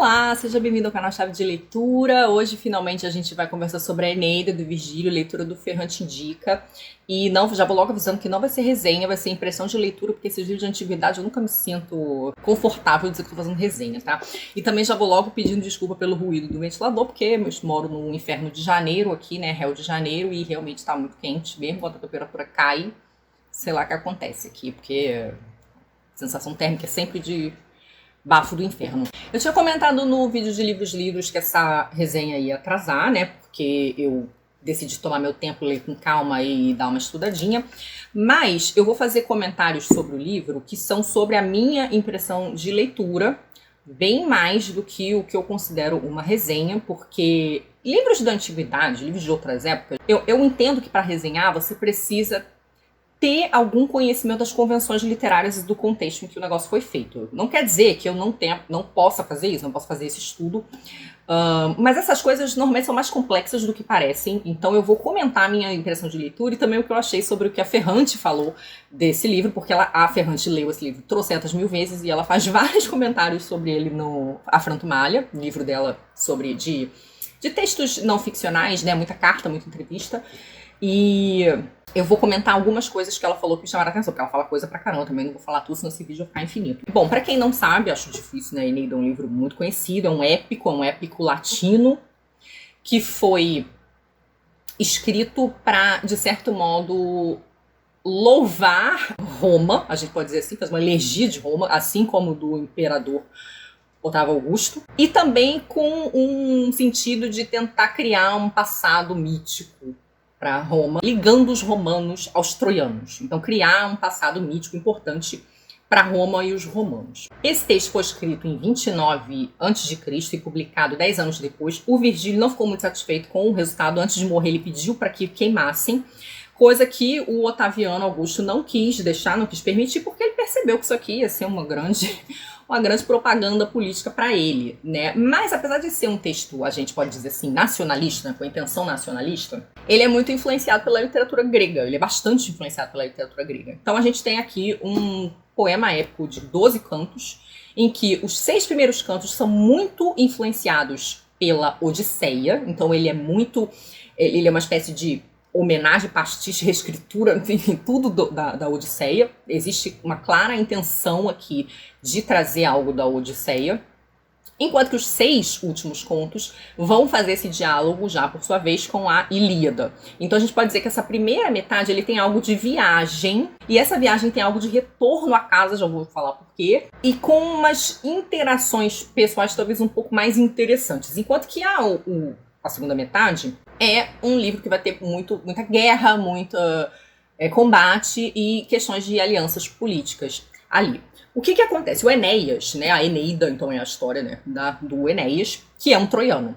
Olá, seja bem-vindo ao canal Chave de Leitura. Hoje, finalmente, a gente vai conversar sobre a Eneida, do Virgílio, leitura do Ferrante Indica. E não, já vou logo avisando que não vai ser resenha, vai ser impressão de leitura, porque esses livros de antiguidade eu nunca me sinto confortável de dizer que estou fazendo resenha, tá? E também já vou logo pedindo desculpa pelo ruído do ventilador, porque eu moro no inferno de janeiro aqui, né, Rio de Janeiro, e realmente está muito quente mesmo, quando a temperatura cai, sei lá o que acontece aqui, porque a sensação térmica é sempre de bafo do inferno. Eu tinha comentado no vídeo de livros que essa resenha ia atrasar, né? Porque eu decidi tomar meu tempo, ler com calma e dar uma estudadinha. Mas eu vou fazer comentários sobre o livro que são sobre a minha impressão de leitura, bem mais do que o que eu considero uma resenha, porque livros da antiguidade, livros de outras épocas, eu entendo que para resenhar você precisa ter algum conhecimento das convenções literárias e do contexto em que o negócio foi feito. Não quer dizer que eu não possa fazer isso, não possa fazer esse estudo, mas essas coisas normalmente são mais complexas do que parecem, então eu vou comentar a minha impressão de leitura e também o que eu achei sobre o que a Ferrante falou desse livro, porque a Ferrante leu esse livro trocentas mil vezes e ela faz vários comentários sobre ele no Afranto Malha, livro dela sobre de textos não ficcionais, né, muita carta, muita entrevista, e eu vou comentar algumas coisas que ela falou que me chamaram a atenção, porque ela fala coisa pra caramba, também não vou falar tudo, senão esse vídeo vai ficar infinito. Bom, pra quem não sabe, acho difícil, né, Eneida é um livro muito conhecido, é um épico latino, que foi escrito pra, de certo modo, louvar Roma, a gente pode dizer assim, fazer uma elegia de Roma, assim como do imperador Otávio Augusto, e também com um sentido de tentar criar um passado mítico para Roma, ligando os romanos aos troianos. Então, criar um passado mítico importante para Roma e os romanos. Esse texto foi escrito em 29 a.C. e publicado 10 anos depois. O Virgílio não ficou muito satisfeito com o resultado. Antes de morrer, ele pediu para que queimassem, coisa que o Otaviano Augusto não quis deixar, não quis permitir, porque ele percebeu que isso aqui ia ser uma grande propaganda política para ele, né? Mas apesar de ser um texto, a gente pode dizer assim, nacionalista, né, com intenção nacionalista, ele é muito influenciado pela literatura grega, ele é bastante influenciado pela literatura grega. Então a gente tem aqui um poema épico de 12 cantos, em que os 6 primeiros cantos são muito influenciados pela Odisseia, então ele é uma espécie de homenagem, pastiche, reescritura, enfim, tudo da Odisseia. Existe uma clara intenção aqui de trazer algo da Odisseia, enquanto que os 6 últimos contos vão fazer esse diálogo já, por sua vez, com a Ilíada. Então a gente pode dizer que essa primeira metade ele tem algo de viagem, e essa viagem tem algo de retorno à casa, já vou falar por quê, e com umas interações pessoais talvez um pouco mais interessantes. Enquanto que a segunda metade é um livro que vai ter muita guerra, muito combate e questões de alianças políticas ali. O que acontece? O Enéas, né, a Eneida, então é a história, né, do Enéas, que é um troiano.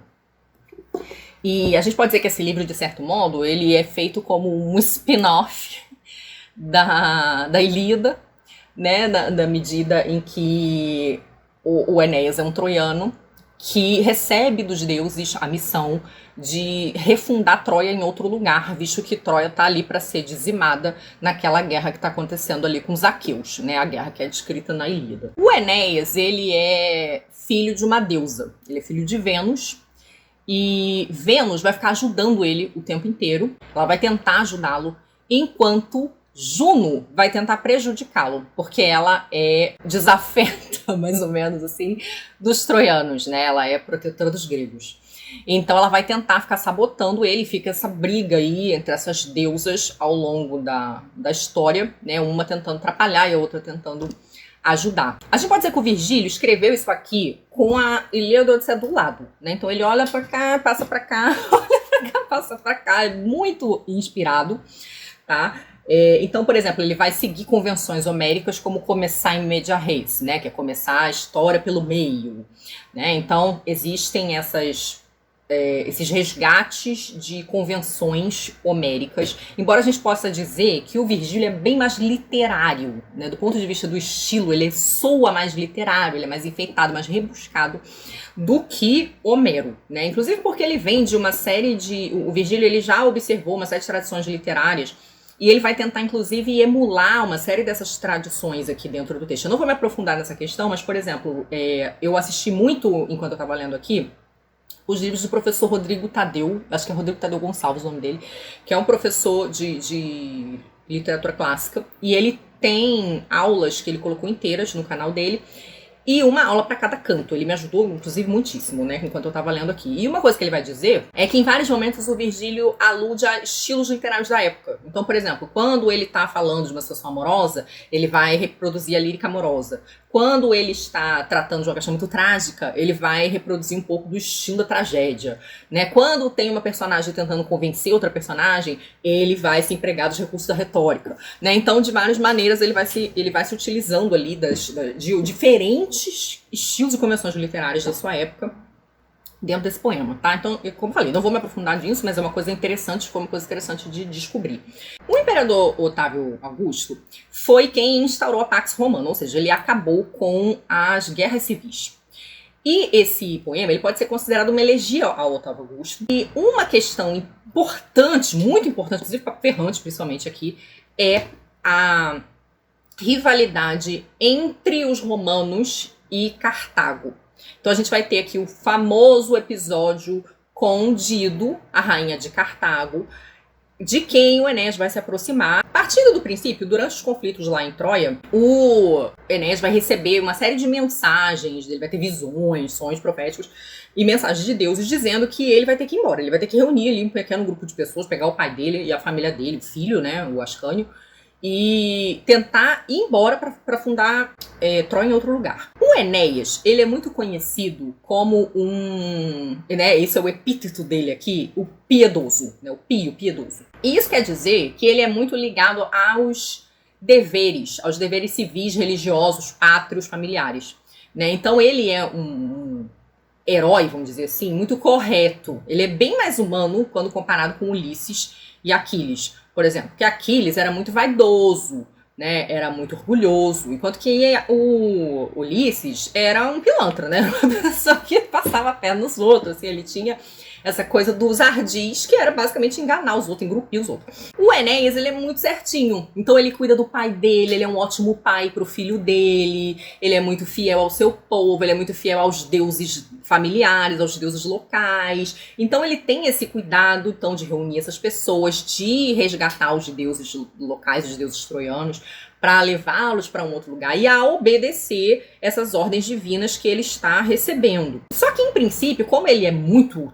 E a gente pode dizer que esse livro, de certo modo, ele é feito como um spin-off da Ilíada, né, na medida em que o Enéas é um troiano que recebe dos deuses a missão de refundar Troia em outro lugar, visto que Troia está ali para ser dizimada naquela guerra que está acontecendo ali com os aqueus, né? A guerra que é descrita na Ilíada. O Enéas, ele é filho de uma deusa, ele é filho de Vênus, e Vênus vai ficar ajudando ele o tempo inteiro, ela vai tentar ajudá-lo, enquanto Juno vai tentar prejudicá-lo, porque ela é desafeta, mais ou menos assim, dos troianos, né? Ela é protetora dos gregos. Então ela vai tentar ficar sabotando ele, fica essa briga aí entre essas deusas ao longo da história, né? Uma tentando atrapalhar e a outra tentando ajudar. A gente pode dizer que o Virgílio escreveu isso aqui com a Ilíada e Odisseia do lado, né? Então ele olha pra cá, passa pra cá, olha pra cá, passa pra cá, é muito inspirado, tá? Então, por exemplo, ele vai seguir convenções homéricas como começar em media res, né, que é começar a história pelo meio, né? Então existem esses resgates de convenções homéricas, embora a gente possa dizer que o Virgílio é bem mais literário, né? Do ponto de vista do estilo, ele soa mais literário, ele é mais enfeitado, mais rebuscado do que Homero, né? Inclusive porque ele vem de uma série o Virgílio ele já observou uma série de tradições literárias E ele vai tentar, inclusive, emular uma série dessas tradições aqui dentro do texto. Eu não vou me aprofundar nessa questão, mas, por exemplo, eu assisti muito, enquanto eu estava lendo aqui, os livros do professor Rodrigo Tadeu, acho que é Rodrigo Tadeu Gonçalves o nome dele, que é um professor de literatura clássica, e ele tem aulas que ele colocou inteiras no canal dele, e uma aula para cada canto. Ele me ajudou, inclusive, muitíssimo, né, enquanto eu estava lendo aqui. E uma coisa que ele vai dizer é que em vários momentos o Virgílio alude a estilos literários da época. Então, por exemplo, quando ele está falando de uma situação amorosa, ele vai reproduzir a lírica amorosa. Quando ele está tratando de uma questão muito trágica, ele vai reproduzir um pouco do estilo da tragédia, né? Quando tem uma personagem tentando convencer outra personagem, ele vai se empregar dos recursos da retórica, né? Então, de várias maneiras, ele vai se utilizando ali de diferentes estilos e convenções literárias da sua época dentro desse poema, tá? Então, como eu falei, não vou me aprofundar nisso, mas é uma coisa interessante, foi uma coisa interessante de descobrir. O imperador Otávio Augusto foi quem instaurou a Pax Romana, ou seja, ele acabou com as guerras civis. E esse poema, ele pode ser considerado uma elegia ao Otávio Augusto. E uma questão importante, muito importante, inclusive para Ferrante, principalmente aqui, é a rivalidade entre os romanos e Cartago. Então a gente vai ter aqui o famoso episódio com Dido, a rainha de Cartago, de quem o Enéas vai se aproximar. Partindo do princípio, durante os conflitos lá em Troia, o Enéas vai receber uma série de mensagens, ele vai ter visões, sonhos proféticos e mensagens de deuses dizendo que ele vai ter que ir embora, ele vai ter que reunir ali um pequeno grupo de pessoas, pegar o pai dele e a família dele, o filho, né, o Ascânio, e tentar ir embora para fundar Troia em outro lugar. O Enéas, ele é muito conhecido como né, esse é o epíteto dele aqui, o piedoso, né, o piedoso. E isso quer dizer que ele é muito ligado aos deveres civis, religiosos, pátrios, familiares, né? Então ele é um herói, vamos dizer assim, muito correto. Ele é bem mais humano quando comparado com Ulisses e Aquiles, por exemplo, porque Aquiles era muito vaidoso, né? Era muito orgulhoso, enquanto que o Ulisses era um pilantra, né? Uma pessoa que passava a perna nos outros, assim, ele tinha essa coisa dos ardis, que era basicamente enganar os outros, engrupir os outros. O Enéas, ele é muito certinho, então ele cuida do pai dele, ele é um ótimo pai pro filho dele, ele é muito fiel ao seu povo, ele é muito fiel aos deuses familiares, aos deuses locais, então ele tem esse cuidado, então, de reunir essas pessoas, de resgatar os deuses locais, os deuses troianos, para levá-los para um outro lugar e a obedecer essas ordens divinas que ele está recebendo. Só que, em princípio, como ele é muito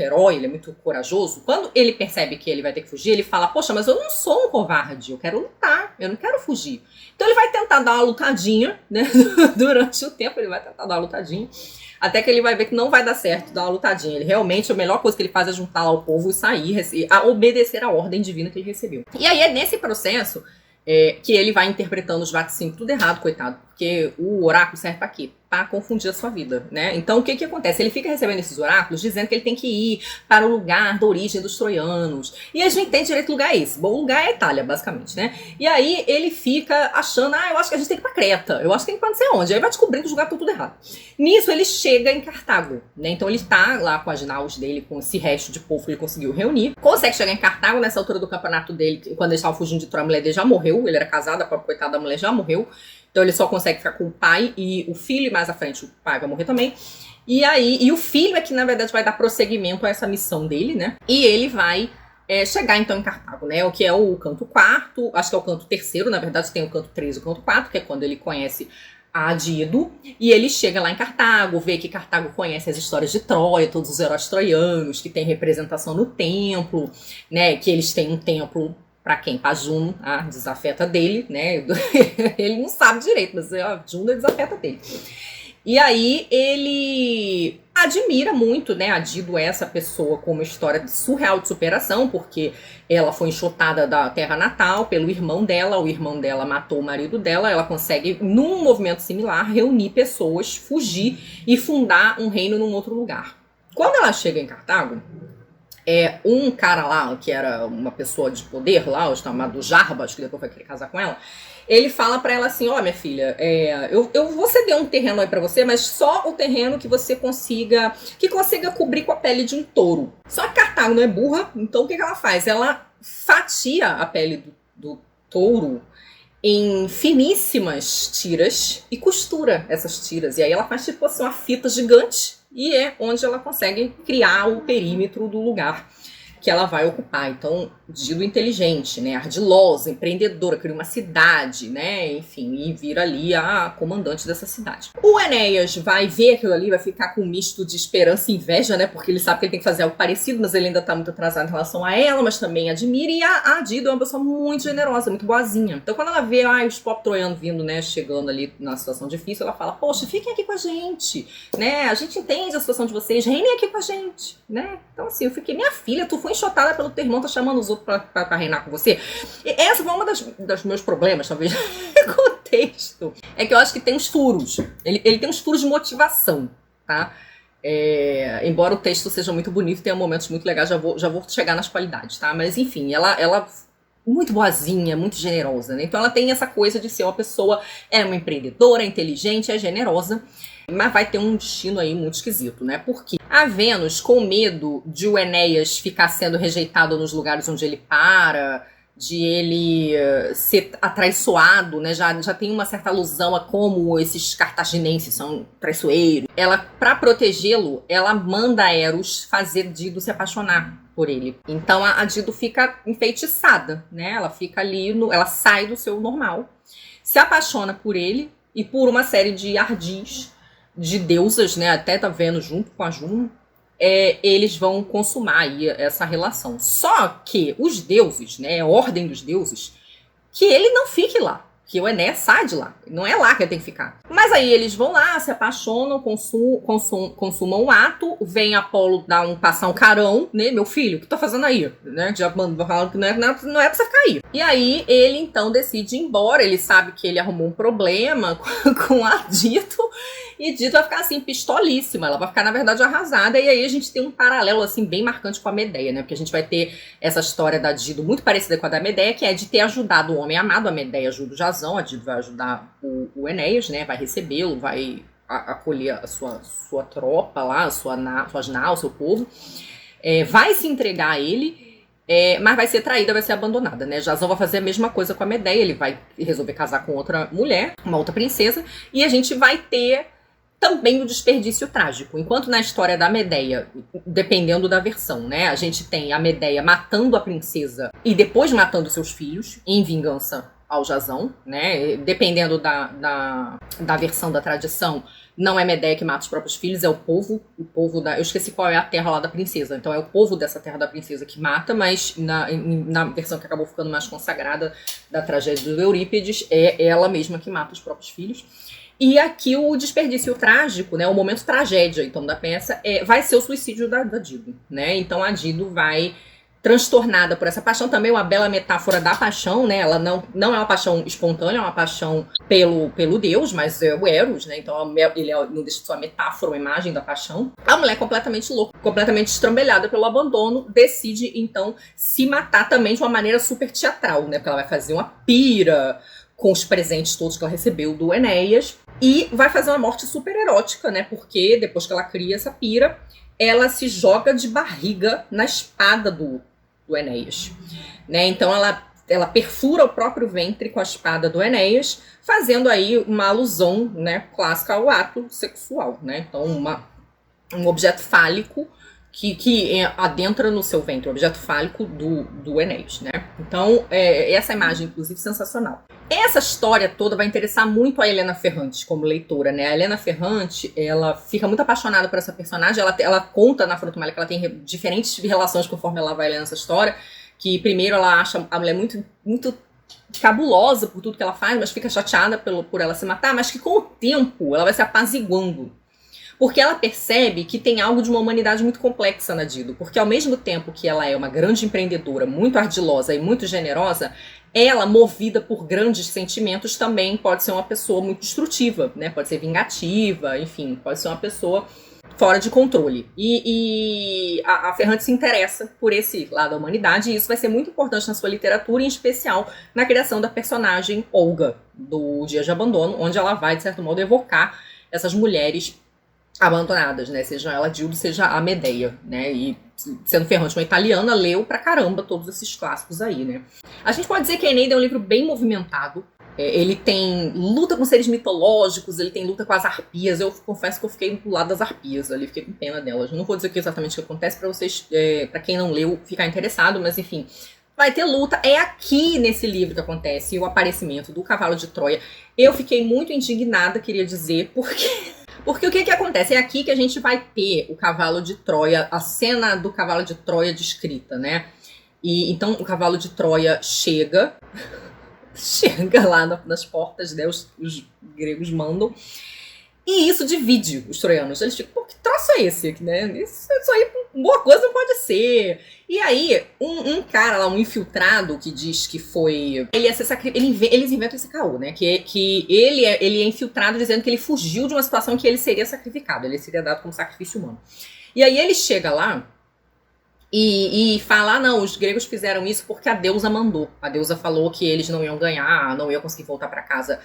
herói, ele é muito corajoso, quando ele percebe que ele vai ter que fugir, ele fala, poxa, mas eu não sou um covarde, eu quero lutar, eu não quero fugir. Então ele vai tentar dar uma lutadinha, né? Durante o tempo ele vai tentar dar uma lutadinha, até que ele vai ver que não vai dar certo dar uma lutadinha. Ele realmente, a melhor coisa que ele faz é juntar lá o povo e sair, a obedecer a ordem divina que ele recebeu. E aí é nesse processo que ele vai interpretando os vaticínios tudo errado, coitado, porque o oráculo serve pra quê? Pra confundir a sua vida, né? Então o que acontece? Ele fica recebendo esses oráculos dizendo que ele tem que ir para o lugar da origem dos troianos, e a gente tem direito que lugar é esse. Bom, o lugar é a Itália, basicamente, né? E aí ele fica achando, eu acho que a gente tem que ir pra Creta, eu acho que tem que ir pra não sei onde, aí vai descobrindo que os lugares estão tudo errado. Nisso ele chega em Cartago, né? Então ele tá lá com as naus dele, com esse resto de povo que ele conseguiu reunir, consegue chegar em Cartago. Nessa altura do campeonato dele, quando ele estava fugindo de Troia, a mulher dele já morreu, ele era casado, a própria coitada da mulher já morreu. Então ele só consegue ficar com o pai e o filho, e mais à frente o pai vai morrer também. E o filho é que, na verdade, vai dar prosseguimento a essa missão dele, né? E ele vai chegar, então, em Cartago, né? O que é o canto quarto, acho que é o canto terceiro, na verdade tem o canto 3 e o canto 4, que é quando ele conhece a Dido, e ele chega lá em Cartago, vê que Cartago conhece as histórias de Troia, todos os heróis troianos, que tem representação no templo, né? Que eles têm um templo pra quem? Pra Juno, a desafeta dele, né? Ele não sabe direito, mas a Juno é desafeta dele. E aí ele admira muito, né? A Dido é essa pessoa com uma história surreal de superação, porque ela foi enxotada da terra natal pelo irmão dela, o irmão dela matou o marido dela, ela consegue, num movimento similar, reunir pessoas, fugir e fundar um reino num outro lugar. Quando ela chega em Cartago, um cara lá, que era uma pessoa de poder lá, o chamado Jarbas, que depois vai querer casar com ela, ele fala pra ela assim, minha filha, eu vou ceder um terreno aí pra você, mas só o terreno que você consiga cobrir com a pele de um touro. Só que Cartago não é burra, então o que ela faz? Ela fatia a pele do touro em finíssimas tiras e costura essas tiras. E aí ela faz tipo assim uma fita gigante e é onde ela consegue criar o perímetro do lugar que ela vai ocupar. Então, Dido inteligente, né, ardilosa, empreendedora, cria uma cidade, né, enfim, e vira ali a comandante dessa cidade. O Enéas vai ver aquilo ali, vai ficar com um misto de esperança e inveja, né, porque ele sabe que ele tem que fazer algo parecido, mas ele ainda tá muito atrasado em relação a ela, mas também admira, e a Dido é uma pessoa muito generosa, muito boazinha. Então, quando ela vê os pop troianos vindo, né, chegando ali na situação difícil, ela fala, poxa, fiquem aqui com a gente, né, a gente entende a situação de vocês, reinem aqui com a gente, né. Então, assim, eu fiquei, minha filha, tu foi enxotada pelo teu irmão, tá chamando os outros pra reinar com você. E essa foi uma das meus problemas, talvez, com o texto. É que eu acho que tem uns furos. Ele tem uns furos de motivação, tá? Embora o texto seja muito bonito, tenha momentos muito legais, já vou chegar nas qualidades, tá? Mas, enfim, ela muito boazinha, muito generosa, né? Então ela tem essa coisa de ser uma pessoa, é uma empreendedora, é inteligente, é generosa, mas vai ter um destino aí muito esquisito, né? Porque a Vênus, com medo de o Enéas ficar sendo rejeitado nos lugares onde ele para, de ele ser atraiçoado, né? Já tem uma certa alusão a como esses cartaginenses são traiçoeiros. Ela, para protegê-lo, ela manda Eros fazer Dido se apaixonar por ele. Então a Dido fica enfeitiçada, né? Ela fica ali, ela sai do seu normal, se apaixona por ele e por uma série de ardis de deusas, né? Até tá vendo junto com a Juno, eles vão consumar aí essa relação. Só que os deuses, né? A ordem dos deuses, que ele não fique lá. Que o Enéas sai de lá. Não é lá que ele tem que ficar. Mas aí eles vão lá, se apaixonam, consumam o ato. Vem Apolo passar um carão, né? Meu filho, o que tá fazendo aí? Né? Já falando que não é pra você ficar aí. E aí ele então decide ir embora. Ele sabe que ele arrumou um problema com a Dito. E Dito vai ficar assim, pistolíssima. Ela vai ficar, na verdade, arrasada. E aí a gente tem um paralelo assim bem marcante com a Medeia, né? Porque a gente vai ter essa história da Dido muito parecida com a da Medeia, que é de ter ajudado o homem amado. A Medeia ajuda o Jasão, a Dido vai ajudar o Enéas, né? Vai recebê-lo, vai acolher a sua tropa lá, suas naus, seu povo. Vai se entregar a ele. Mas vai ser traída, vai ser abandonada, né? Jasão vai fazer a mesma coisa com a Medeia. Ele vai resolver casar com outra mulher, uma outra princesa. E a gente vai ter também o desperdício trágico. Enquanto na história da Medeia, dependendo da versão, né? A gente tem a Medeia matando a princesa e depois matando seus filhos, em vingança ao Jasão, né? Dependendo da versão da tradição, não é Medeia que mata os próprios filhos, é o povo eu esqueci qual é a terra lá da princesa, então é o povo dessa terra da princesa que mata, mas na versão que acabou ficando mais consagrada da tragédia do Eurípides, é ela mesma que mata os próprios filhos. E aqui o desperdício trágico, né, o momento tragédia, então, da peça, vai ser o suicídio da Dido, né? Então a Dido vai, transtornada por essa paixão, também uma bela metáfora da paixão, né? Ela não é uma paixão espontânea, é uma paixão pelo Deus, mas é o Eros, né? Então ele não deixa de ser uma metáfora, uma imagem da paixão. A mulher completamente louca, completamente estrambelhada pelo abandono, decide então se matar também de uma maneira super teatral, né? Porque ela vai fazer uma pira com os presentes todos que ela recebeu do Enéas e vai fazer uma morte super erótica, né? Porque depois que ela cria essa pira, ela se joga de barriga na espada do Enéas, né? Então ela perfura o próprio ventre com a espada do Enéas, fazendo aí uma alusão, né, clássica ao ato sexual, né? Então um objeto fálico que adentra no seu ventre, o objeto fálico do Enéas, né? Então essa imagem, inclusive, sensacional. Essa história toda vai interessar muito a Helena Ferrante como leitora, né? A Helena Ferrante, ela fica muito apaixonada por essa personagem, ela conta na Afrotomália que ela tem diferentes relações conforme ela vai lendo essa história, que primeiro ela acha a mulher muito, muito cabulosa por tudo que ela faz, mas fica chateada por ela se matar, mas que com o tempo ela vai se apaziguando. Porque ela percebe que tem algo de uma humanidade muito complexa na Dido. Porque ao mesmo tempo que ela é uma grande empreendedora, muito ardilosa e muito generosa, ela, movida por grandes sentimentos, também pode ser uma pessoa muito destrutiva, né? Pode ser vingativa, enfim, pode ser uma pessoa fora de controle. E a Ferrante se interessa por esse lado da humanidade, e isso vai ser muito importante na sua literatura, em especial na criação da personagem Olga, do Dias de Abandono, onde ela vai, de certo modo, evocar essas mulheres abandonadas, né? Seja ela Dildo, seja a Medeia, né? E sendo Ferrante uma italiana, leu pra caramba todos esses clássicos aí, né? A gente pode dizer que a Eneida é um livro bem movimentado. Ele tem luta com seres mitológicos, ele tem luta com as arpias. Eu confesso que eu fiquei do lado das arpias ali, fiquei com pena delas. Não vou dizer aqui exatamente o que acontece pra vocês, pra quem não leu, ficar interessado, mas enfim. Vai ter luta, é aqui nesse livro que acontece o aparecimento do cavalo de Troia. Eu fiquei muito indignada, queria dizer, porque o que acontece? É aqui que a gente vai ter o cavalo de Troia, a cena do cavalo de Troia descrita, né? E então o cavalo de Troia chega lá nas portas, né? Os gregos mandam. E isso divide os troianos. Eles ficam, pô, que troço é esse? Né? Isso aí, boa coisa não pode ser. E aí, um cara lá, um infiltrado, que diz que foi... Ele ia ser eles inventam esse caô, né? Que ele é infiltrado dizendo que ele fugiu de uma situação que ele seria sacrificado. Ele seria dado como sacrifício humano. E aí ele chega lá e fala, não, os gregos fizeram isso porque a deusa mandou. A deusa falou que eles não iam ganhar, não iam conseguir voltar para casa...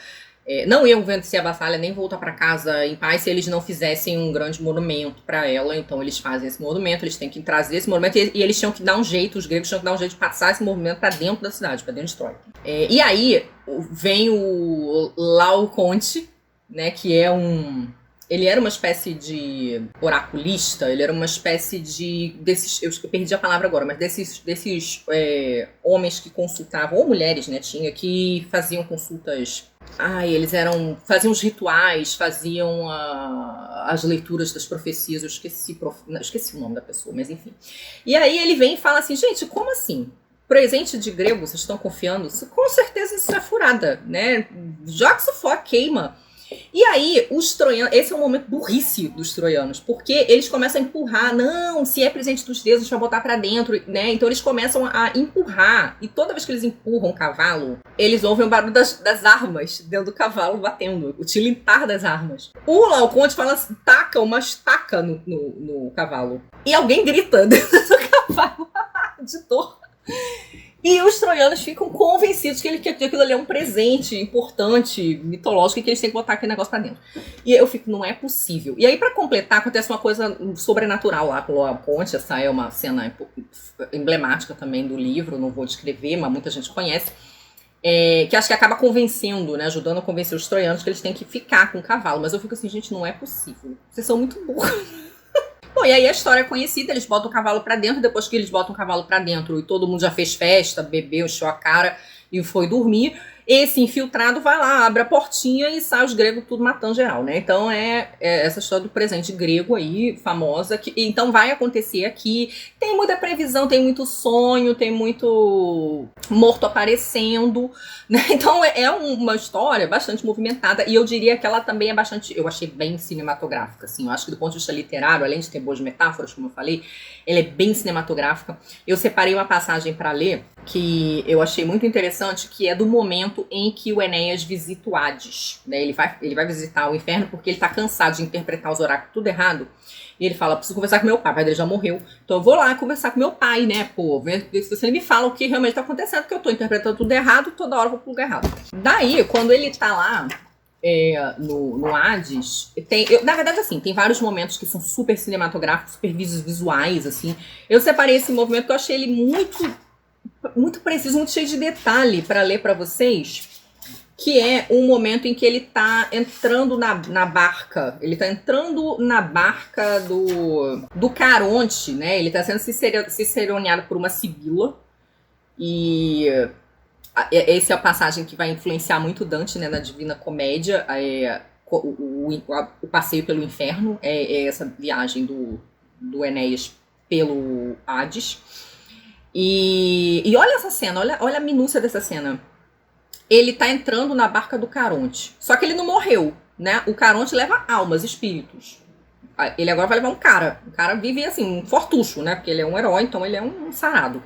não iam vencer a batalha nem voltar para casa em paz se eles não fizessem um grande monumento para ela. Então eles fazem esse monumento, eles têm que trazer esse monumento e eles tinham que dar um jeito, os gregos tinham que dar um jeito de passar esse monumento para dentro da cidade, para dentro de Troia. E aí vem o Laoconte, né, que é ele era uma espécie de oraculista, ele era uma espécie desses, eu perdi a palavra agora, mas desses homens que consultavam, ou mulheres, né, que faziam consultas. Eles faziam os rituais, faziam as leituras das profecias, eu esqueci o nome da pessoa, mas enfim. E aí ele vem e fala assim, gente, como assim? Presente de grego, vocês estão confiando? Com certeza isso é furada, né? Joga isso fora, queima. E aí, os troianos, esse é um momento burrice dos troianos, porque eles começam a empurrar, não, se é presente dos deuses, vai botar pra dentro, né? Então eles começam a empurrar, e toda vez que eles empurram o cavalo, eles ouvem o barulho das armas dentro do cavalo batendo, o tilintar das armas. O Laoconte fala, taca uma estaca no cavalo. E alguém grita dentro do cavalo, de dor. E os troianos ficam convencidos que aquilo ali é um presente importante, mitológico, e que eles têm que botar aquele negócio pra dentro. E eu fico, não é possível. E aí, pra completar, acontece uma coisa sobrenatural lá com o Laoconte. Essa é uma cena emblemática também do livro, não vou descrever, mas muita gente conhece. Que acho que acaba convencendo, né, ajudando a convencer os troianos que eles têm que ficar com o cavalo. Mas eu fico assim, gente, não é possível. Vocês são muito burros. Bom, e aí a história é conhecida, eles botam o cavalo pra dentro, depois que eles botam o cavalo pra dentro e todo mundo já fez festa, bebeu, encheu a cara e foi dormir, esse infiltrado vai lá, abre a portinha e sai os gregos tudo matando geral, né? Então é essa história do presente grego aí, famosa, que então vai acontecer aqui. Tem muita previsão, tem muito sonho, tem muito morto aparecendo, né? Então é uma história bastante movimentada e eu diria que ela também é bastante, eu achei bem cinematográfica, assim. Eu acho que do ponto de vista literário, além de ter boas metáforas, como eu falei, ela é bem cinematográfica. Eu separei uma passagem para ler que eu achei muito interessante, que é do momento em que o Enéas visita o Hades, né? Ele vai visitar o inferno porque ele tá cansado de interpretar os oráculos tudo errado. E ele fala, preciso conversar com meu pai, o pai dele já morreu. Então eu vou lá conversar com meu pai, né? Pô, ver se você me fala o que realmente tá acontecendo, porque eu tô interpretando tudo errado, toda hora eu vou pro lugar errado. Daí, quando ele tá lá no Hades, na verdade, assim, tem vários momentos que são super cinematográficos, super visuais, assim. Eu separei esse movimento que eu achei ele muito preciso, muito cheio de detalhe para ler para vocês, que é um momento em que ele tá entrando na barca. Ele tá entrando na barca do Caronte, né? Ele tá sendo ciceroneado por uma sibila. E essa é a passagem que vai influenciar muito Dante, né, na Divina Comédia. O passeio pelo inferno é essa viagem do Enéas pelo Hades. E olha essa cena, olha a minúcia dessa cena. Ele tá entrando na barca do Caronte. Só que ele não morreu, né? O Caronte leva almas, espíritos. Ele agora vai levar um cara. O cara vive assim, um fortucho, né? Porque ele é um herói, então ele é um sarado.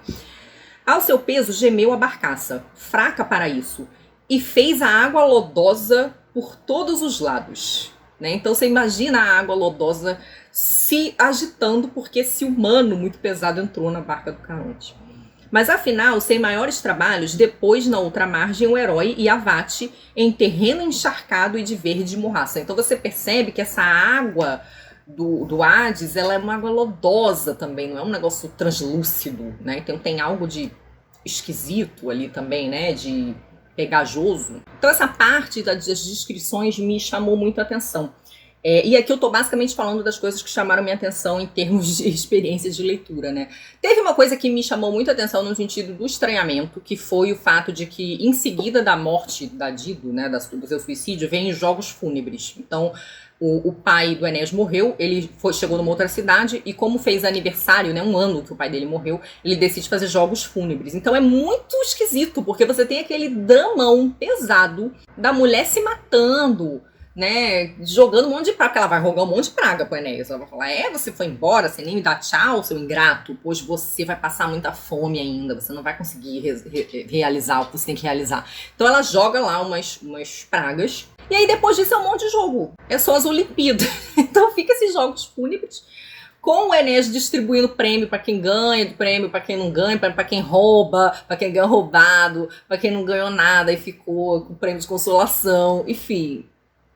Ao seu peso gemeu a barcaça, fraca para isso, e fez a água lodosa por todos os lados. Né? Então você imagina a água lodosa se agitando porque esse humano muito pesado entrou na barca do Caronte. Mas afinal, sem maiores trabalhos, depois na outra margem o herói e Avate em terreno encharcado e de verde morraça. Então você percebe que essa água do Hades, ela é uma água lodosa também, não é um negócio translúcido, né? Então tem algo de esquisito ali também, né? De pegajoso. Então essa parte das descrições me chamou muito a atenção. E aqui eu tô basicamente falando das coisas que chamaram minha atenção em termos de experiências de leitura, né? Teve uma coisa que me chamou muito a atenção no sentido do estranhamento, que foi o fato de que em seguida da morte da Dido, né, do seu suicídio, vem os jogos fúnebres. Então o pai do Enéas morreu, ele chegou numa outra cidade e como fez aniversário, né, um ano que o pai dele morreu, ele decide fazer jogos fúnebres. Então é muito esquisito, porque você tem aquele dramão pesado da mulher se matando, né, jogando um monte de praga, porque ela vai rogar um monte de praga pro Enéas. Ela vai falar, você foi embora, você nem me dá tchau, seu ingrato, pois você vai passar muita fome ainda, você não vai conseguir realizar o que você tem que realizar. Então ela joga lá umas pragas, e aí depois disso é um monte de jogo. É só as Olimpíadas. Então fica esses jogos fúnebres, com o Enéas distribuindo prêmio para quem ganha, prêmio para quem não ganha, para quem rouba, para quem ganha roubado, para quem não ganhou nada e ficou com prêmio de consolação, enfim.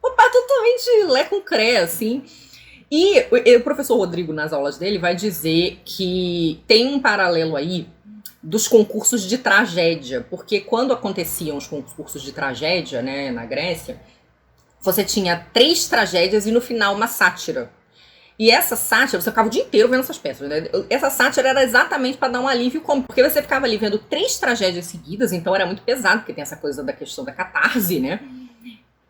Opa, totalmente lé com cré, assim. E o professor Rodrigo, nas aulas dele, vai dizer que tem um paralelo aí dos concursos de tragédia, porque quando aconteciam os concursos de tragédia, né, na Grécia, você tinha 3 tragédias e no final uma sátira. E essa sátira, você ficava o dia inteiro vendo essas peças, né? Essa sátira era exatamente para dar um alívio cômico, porque você ficava ali vendo 3 tragédias seguidas, então era muito pesado, porque tem essa coisa da questão da catarse, né?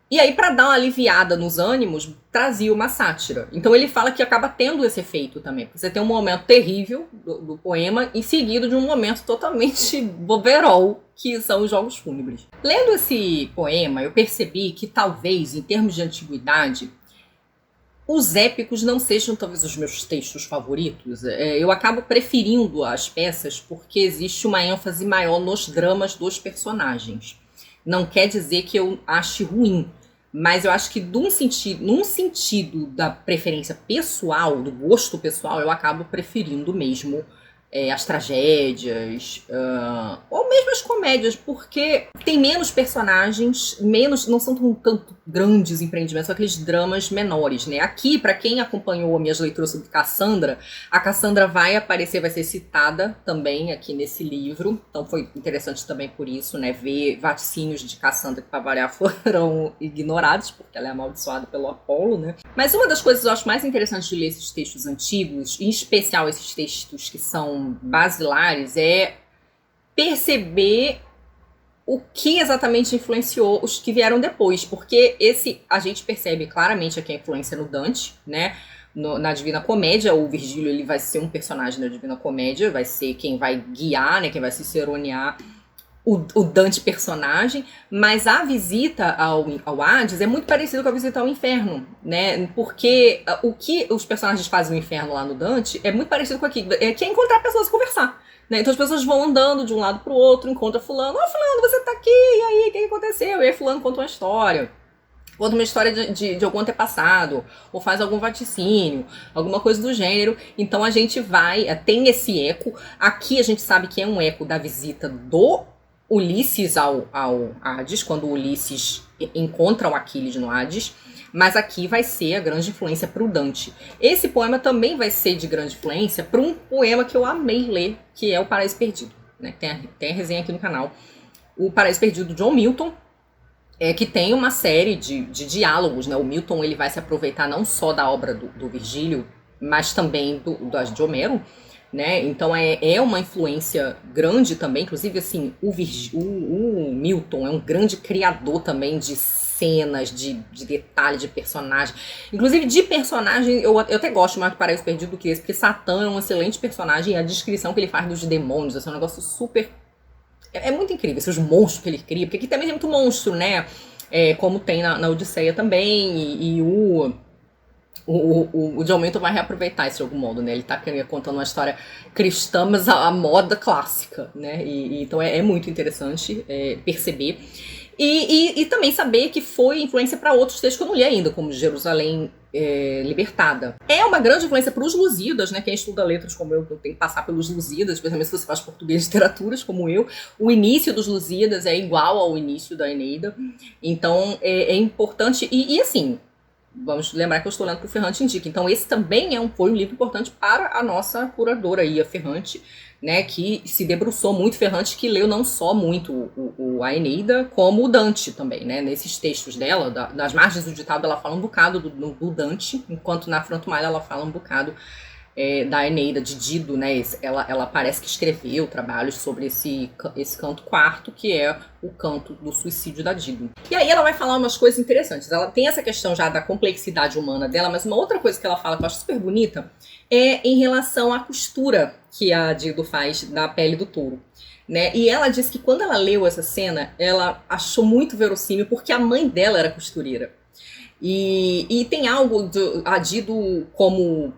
E aí, para dar uma aliviada nos ânimos, trazia uma sátira. Então ele fala que acaba tendo esse efeito também. Você tem um momento terrível do poema, em seguida de um momento totalmente boberol, que são os jogos fúnebres. Lendo esse poema, eu percebi que talvez, em termos de antiguidade, os épicos não sejam talvez os meus textos favoritos. Eu acabo preferindo as peças porque existe uma ênfase maior nos dramas dos personagens. Não quer dizer que eu ache ruim, mas eu acho que num sentido da preferência pessoal, do gosto pessoal, eu acabo preferindo mesmo as tragédias, ou mesmo as comédias, porque tem menos personagens, não são tanto grandes empreendimentos, são aqueles dramas menores, né? Aqui, para quem acompanhou minhas leituras sobre Cassandra, a Cassandra vai aparecer, vai ser citada também aqui nesse livro, então foi interessante também por isso, né? Ver vaticínios de Cassandra que, para variar, foram ignorados, porque ela é amaldiçoada pelo Apolo, né? Mas uma das coisas que eu acho mais interessantes de ler esses textos antigos, em especial esses textos que são basilares, é perceber o que exatamente influenciou os que vieram depois, porque a gente percebe claramente aqui a influência no Dante, né? Na Divina Comédia, o Virgílio ele vai ser um personagem da Divina Comédia, vai ser quem vai guiar, né? Quem vai ciceronear o Dante personagem, mas a visita ao Hades é muito parecida com a visita ao inferno, né? Porque o que os personagens fazem no inferno lá no Dante é muito parecido com aqui, que é encontrar pessoas e conversar, né? Então as pessoas vão andando de um lado pro outro, encontra fulano, fulano, você tá aqui, e aí, o que aconteceu? E aí fulano conta uma história. Conta uma história de algum antepassado, ou faz algum vaticínio, alguma coisa do gênero. Então a gente tem esse eco. Aqui a gente sabe que é um eco da visita do Ulisses ao Hades, quando o Ulisses encontra o Aquiles no Hades, mas aqui vai ser a grande influência para o Dante. Esse poema também vai ser de grande influência para um poema que eu amei ler, que é o Paraíso Perdido, né? Tem a resenha aqui no canal. O Paraíso Perdido, do John Milton, que tem uma série de diálogos, né? O Milton ele vai se aproveitar não só da obra do Virgílio, mas também das de Homero, né? Então é uma influência grande também, inclusive assim, o Milton é um grande criador também de cenas, de detalhe, de personagem. Inclusive de personagem, eu até gosto mais do Paraíso Perdido do que esse, porque Satã é um excelente personagem e a descrição que ele faz dos demônios, assim, é um negócio super... É muito incrível, esses monstros que ele cria, porque aqui também tem muito monstro, né? Como tem na Odisseia também, e o John Milton vai reaproveitar isso de algum modo, né? Ele tá contando uma história cristã, mas a moda clássica, né? Então é muito interessante perceber. E também saber que foi influência para outros textos que eu não li ainda, como Jerusalém Libertada. É uma grande influência para os Lusíadas, né? Quem estuda letras como eu tem que passar pelos Lusíadas, especialmente se você faz português de literaturas como eu. O início dos Lusíadas é igual ao início da Eneida. Então é importante. E assim, Vamos lembrar que eu estou lendo para o Ferrante Indica. Então, esse também foi um livro importante para a nossa curadora aí, a Ferrante, né, que se debruçou muito, Ferrante, que leu não só muito a Eneida, como o Dante também, né, nesses textos dela, das margens do ditado, ela fala um bocado do Dante, enquanto na Frontomalha ela fala um bocado da Eneida, de Dido, né, ela parece que escreveu trabalhos sobre esse canto quarto, que é o canto do suicídio da Dido. E aí ela vai falar umas coisas interessantes, ela tem essa questão já da complexidade humana dela, mas uma outra coisa que ela fala que eu acho super bonita é em relação à costura que a Dido faz da pele do touro. Né? E ela disse que quando ela leu essa cena, ela achou muito verossímil porque a mãe dela era costureira. E tem algo a Dido como...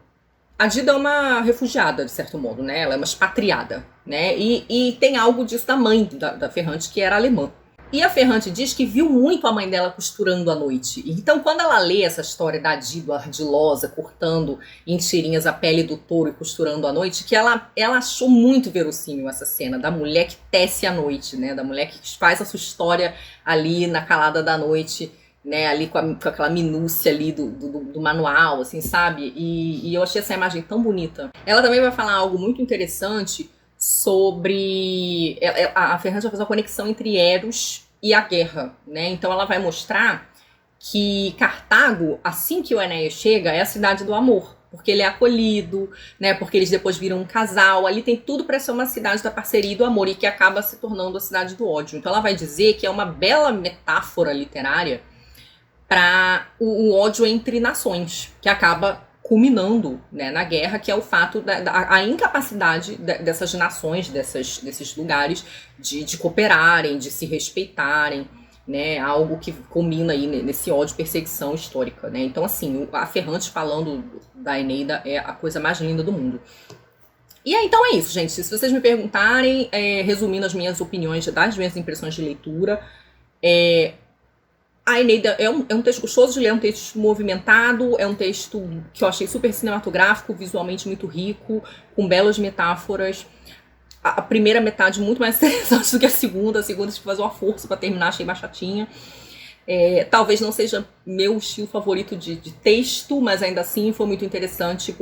A Dido é uma refugiada, de certo modo, né? Ela é uma expatriada, né? E tem algo disso da mãe da Ferrante, que era alemã. E a Ferrante diz que viu muito a mãe dela costurando à noite. Então, quando ela lê essa história da Dido ardilosa, cortando em tirinhas a pele do touro e costurando à noite, que ela achou muito verossímil essa cena da mulher que tece à noite, né? Da mulher que faz a sua história ali na calada da noite, né, ali com aquela minúcia ali do manual, assim, sabe? E eu achei essa imagem tão bonita. Ela também vai falar algo muito interessante sobre... A Ferrante vai fazer uma conexão entre Eros e a guerra, né? Então ela vai mostrar que Cartago, assim que o Enéas chega, é a cidade do amor. Porque ele é acolhido, né? Porque eles depois viram um casal. Ali tem tudo para ser uma cidade da parceria e do amor, e que acaba se tornando a cidade do ódio. Então ela vai dizer que é uma bela metáfora literária para o ódio entre nações, que acaba culminando, né, na guerra, que é o fato da incapacidade dessas nações, desses lugares, de cooperarem, de se respeitarem, né, algo que culmina aí nesse ódio, perseguição histórica, né. Então, assim, a Ferrante falando da Eneida é a coisa mais linda do mundo. E aí, então é isso, gente. Se vocês me perguntarem, resumindo as minhas opiniões das minhas impressões de leitura, a Eneida é um texto gostoso de ler, é um texto movimentado, é um texto que eu achei super cinematográfico, visualmente muito rico, com belas metáforas. A primeira metade muito mais interessante do que a segunda tive que fazer uma força para terminar, achei mais chatinha. Talvez não seja meu estilo favorito de texto, mas ainda assim foi muito interessante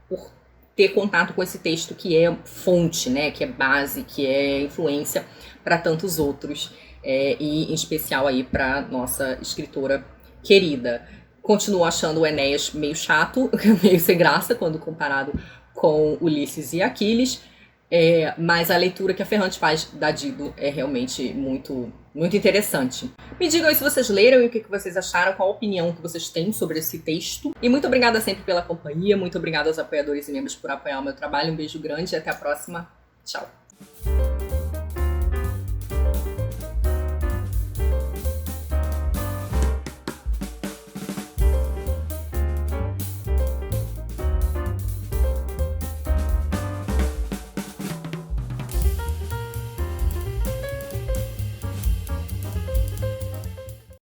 por ter contato com esse texto que é fonte, né, que é base, que é influência para tantos outros. E em especial aí para nossa escritora querida. Continuo achando o Enéas meio chato, meio sem graça quando comparado com Ulisses e Aquiles, mas a leitura que a Ferrante faz da Dido é realmente muito, muito interessante. Me digam aí se vocês leram e o que vocês acharam, qual a opinião que vocês têm sobre esse texto. E muito obrigada sempre pela companhia, muito obrigada aos apoiadores e membros por apoiar o meu trabalho. Um beijo grande e até a próxima. Tchau!